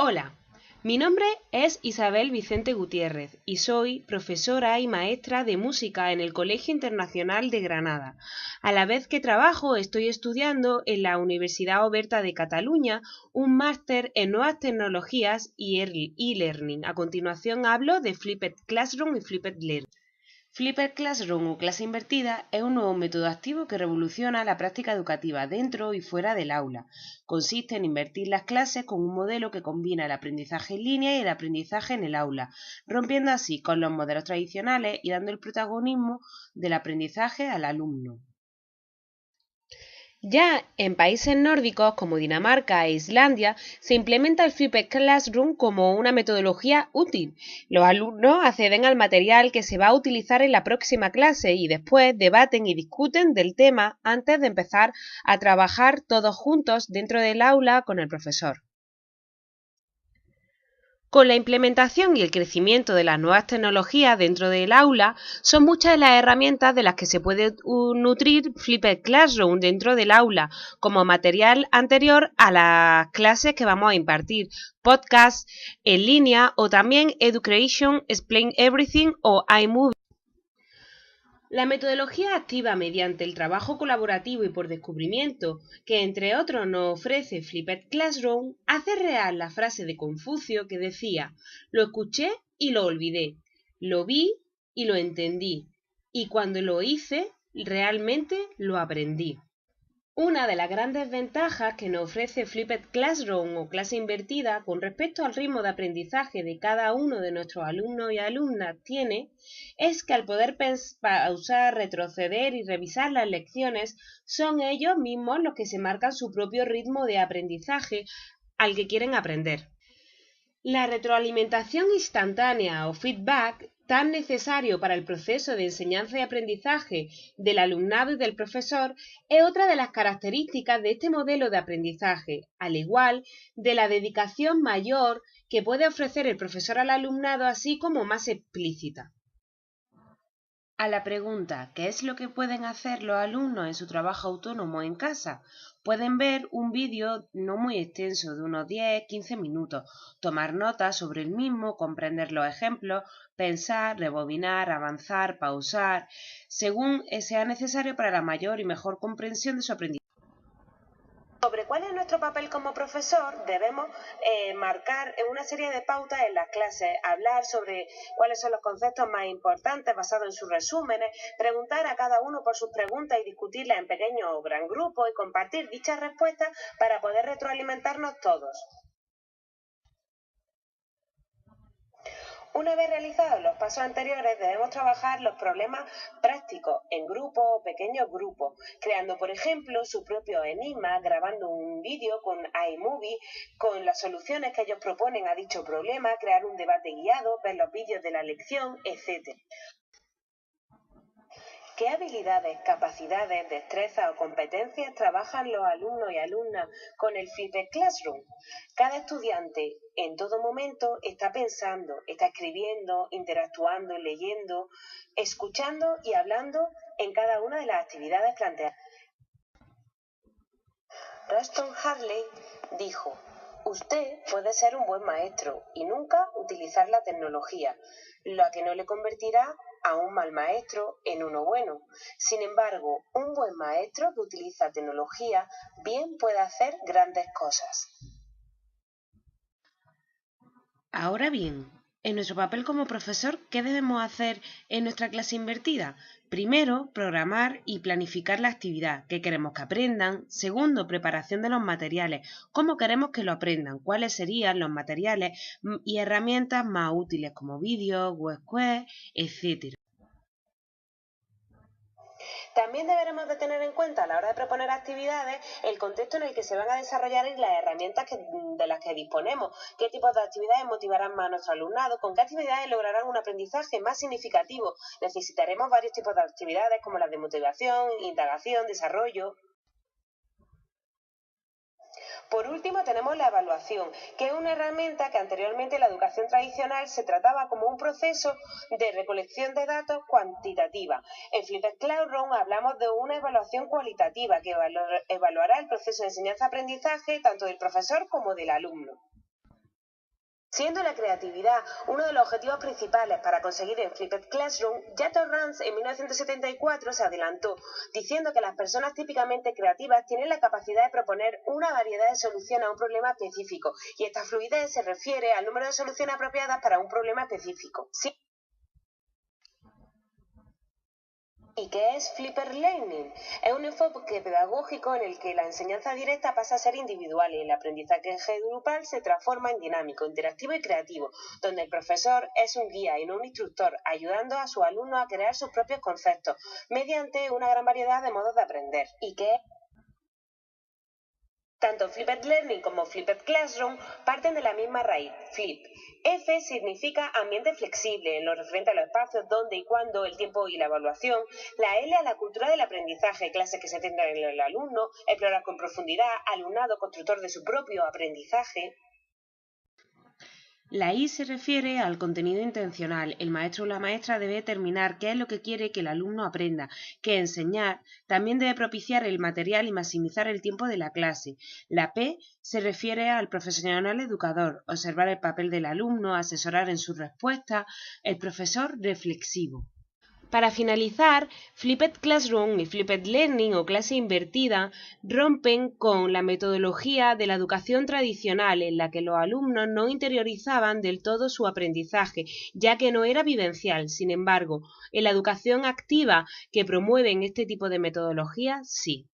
Hola, mi nombre es Isabel Vicente Gutiérrez y soy profesora y maestra de música en el Colegio Internacional de Granada. A la vez que trabajo, estoy estudiando en la Universidad Oberta de Cataluña un máster en nuevas tecnologías y e-learning. A continuación hablo de Flipped Classroom y Flipped Learning. Flipped Classroom o clase invertida es un nuevo método activo que revoluciona la práctica educativa dentro y fuera del aula. Consiste en invertir las clases con un modelo que combina el aprendizaje en línea y el aprendizaje en el aula, rompiendo así con los modelos tradicionales y dando el protagonismo del aprendizaje al alumno. Ya en países nórdicos como Dinamarca e Islandia se implementa el Flipped Classroom como una metodología útil. Los alumnos acceden al material que se va a utilizar en la próxima clase y después debaten y discuten del tema antes de empezar a trabajar todos juntos dentro del aula con el profesor. Con la implementación y el crecimiento de las nuevas tecnologías dentro del aula, son muchas las herramientas de las que se puede nutrir Flipped Classroom dentro del aula, como material anterior a las clases que vamos a impartir, podcasts en línea o también Education Explain Everything o iMovie. La metodología activa mediante el trabajo colaborativo y por descubrimiento, que entre otros nos ofrece Flipped Classroom, hace real la frase de Confucio que decía: lo escuché y lo olvidé, lo vi y lo entendí, y cuando lo hice, realmente lo aprendí. Una de las grandes ventajas que nos ofrece Flipped Classroom o clase invertida con respecto al ritmo de aprendizaje de cada uno de nuestros alumnos y alumnas es que al poder pausar, retroceder y revisar las lecciones, son ellos mismos los que se marcan su propio ritmo de aprendizaje al que quieren aprender. La retroalimentación instantánea o feedback, tan necesario para el proceso de enseñanza y aprendizaje del alumnado y del profesor, es otra de las características de este modelo de aprendizaje, al igual de la dedicación mayor que puede ofrecer el profesor al alumnado, así como más explícita. A la pregunta ¿qué es lo que pueden hacer los alumnos en su trabajo autónomo en casa? Pueden ver un vídeo no muy extenso de unos 10-15 minutos, tomar notas sobre el mismo, comprender los ejemplos, pensar, rebobinar, avanzar, pausar, según sea necesario para la mayor y mejor comprensión de su aprendizaje. Sobre cuál es nuestro papel como profesor, debemos marcar una serie de pautas en las clases, hablar sobre cuáles son los conceptos más importantes basados en sus resúmenes, preguntar a cada uno por sus preguntas y discutirlas en pequeños o gran grupos y compartir dichas respuestas para poder retroalimentarnos todos. Una vez realizados los pasos anteriores, debemos trabajar los problemas prácticos en grupos o pequeños grupos, creando, por ejemplo, su propio enigma, grabando un vídeo con iMovie, con las soluciones que ellos proponen a dicho problema, crear un debate guiado, ver los vídeos de la lección, etc. ¿Qué habilidades, capacidades, destrezas o competencias trabajan los alumnos y alumnas con el Flipped Classroom? Cada estudiante en todo momento está pensando, está escribiendo, interactuando, leyendo, escuchando y hablando en cada una de las actividades planteadas. Ruston Hartley dijo: usted puede ser un buen maestro y nunca utilizar la tecnología, lo que no le convertirá a un mal maestro en uno bueno. Sin embargo, un buen maestro que utiliza tecnología bien puede hacer grandes cosas. Ahora bien, en nuestro papel como profesor, ¿qué debemos hacer en nuestra clase invertida? Primero, programar y planificar la actividad, qué queremos que aprendan. Segundo, preparación de los materiales, cómo queremos que lo aprendan, cuáles serían los materiales y herramientas más útiles como vídeos, webquest, etc. También deberemos de tener en cuenta a la hora de proponer actividades el contexto en el que se van a desarrollar y las herramientas de las que disponemos, qué tipos de actividades motivarán más a nuestro alumnado, con qué actividades lograrán un aprendizaje más significativo. Necesitaremos varios tipos de actividades como las de motivación, indagación, desarrollo. Por último, tenemos la evaluación, que es una herramienta que anteriormente en la educación tradicional se trataba como un proceso de recolección de datos cuantitativa. En Flipped Classroom hablamos de una evaluación cualitativa que evaluará el proceso de enseñanza-aprendizaje tanto del profesor como del alumno. Siendo la creatividad uno de los objetivos principales para conseguir el Flipped Classroom, Yato Rans en 1974 se adelantó, diciendo que las personas típicamente creativas tienen la capacidad de proponer una variedad de soluciones a un problema específico, y esta fluidez se refiere al número de soluciones apropiadas para un problema específico. Sí. ¿Y qué es Flipper Learning? Es un enfoque pedagógico en el que la enseñanza directa pasa a ser individual y el aprendizaje grupal se transforma en dinámico, interactivo y creativo, donde el profesor es un guía y no un instructor, ayudando a sus alumnos a crear sus propios conceptos mediante una gran variedad de modos de aprender. ¿Y qué es? Tanto Flipped Learning como Flipped Classroom parten de la misma raíz, flip. F significa ambiente flexible en lo referente a los espacios donde y cuándo, el tiempo y la evaluación. La L a la cultura del aprendizaje, clases que se centran en el alumno, explorar con profundidad, alumnado constructor de su propio aprendizaje. La I se refiere al contenido intencional. El maestro o la maestra debe determinar qué es lo que quiere que el alumno aprenda, que enseñar. También debe propiciar el material y maximizar el tiempo de la clase. La P se refiere al profesional educador, observar el papel del alumno, asesorar en su respuesta, el profesor reflexivo. Para finalizar, Flipped Classroom y Flipped Learning o clase invertida rompen con la metodología de la educación tradicional en la que los alumnos no interiorizaban del todo su aprendizaje, ya que no era vivencial. Sin embargo, en la educación activa que promueven este tipo de metodología, sí.